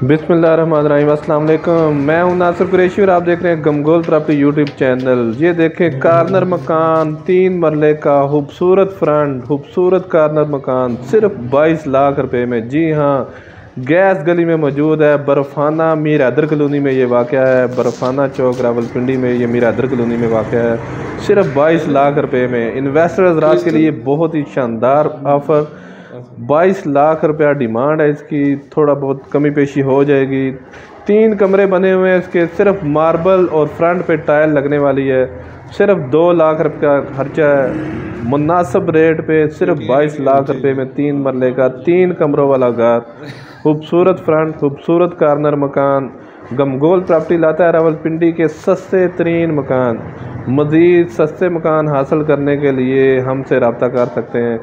बिस्मिल्लाहिर्रहमानिर्रहीम, अस्सलाम वालेकुम। मैं हूं नासिर कुरैशी और आप देख रहे हैं गमगोल प्रॉपर्टी यूट्यूब चैनल। ये देखें, कार्नर मकान, 3 मरले का खूबसूरत फ्रंट, खूबसूरत कार्नर मकान सिर्फ 22 लाख रुपए में। जी हाँ, गैस गली में मौजूद है। बर्फाना मीर हैदर कॉलोनी में ये वाक़या है। बर्फाना चौक रावलपिंडी में ये मीर हैदर कॉलोनी में वाक़या है। सिर्फ 22 लाख रुपए में। इन्वेस्टर हज़रात के लिए बहुत ही शानदार ऑफ़र। 22 लाख रुपया डिमांड है इसकी, थोड़ा बहुत कमी पेशी हो जाएगी। 3 कमरे बने हुए हैं इसके, सिर्फ मार्बल और फ्रंट पे टाइल लगने वाली है। सिर्फ 2 लाख रुपये का खर्चा है। मुनासिब रेट पे सिर्फ 22 लाख रुपए में 3 मरले का 3 कमरों वाला घर, खूबसूरत फ्रंट, खूबसूरत कार्नर मकान। गमगोल प्रॉपर्टी लाता है रावलपिंडी के सस्ते तरीन मकान। मज़ीद सस्ते मकान हासिल करने के लिए हमसे रब्ता कर सकते हैं।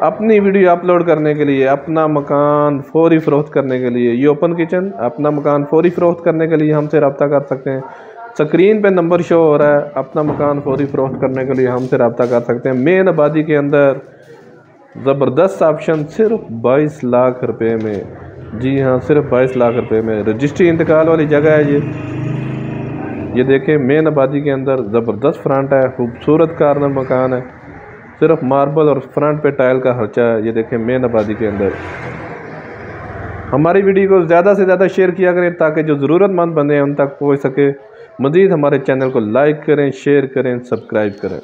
अपनी वीडियो अपलोड करने के लिए, अपना मकान फौरी फ़रोख्त करने के लिए, ये ओपन किचन, अपना मकान फौरी फ़रोख्त करने के लिए हमसे रब्ता कर सकते हैं। स्क्रीन पे नंबर शो हो रहा है। अपना मकान फौरी फ़रोख्त करने के लिए हमसे रब्ता कर सकते हैं। मेन आबादी के अंदर ज़बरदस्त ऑप्शन, सिर्फ 22 लाख रुपए में। जी हाँ, सिर्फ 22 लाख रुपए में। रजिस्ट्री इंतकाल वाली जगह है ये देखें, मेन आबादी के अंदर ज़बरदस्त फ्रंट है, खूबसूरत कार्नर मकान है। सिर्फ मार्बल और फ्रंट पे टाइल का खर्चा है। ये देखें, मेन आबादी के अंदर। हमारी वीडियो को ज़्यादा से ज़्यादा शेयर किया करें ताकि जो ज़रूरतमंद बंदे हैं उन तक पहुंच सके। मज़ीद हमारे चैनल को लाइक करें, शेयर करें, सब्सक्राइब करें।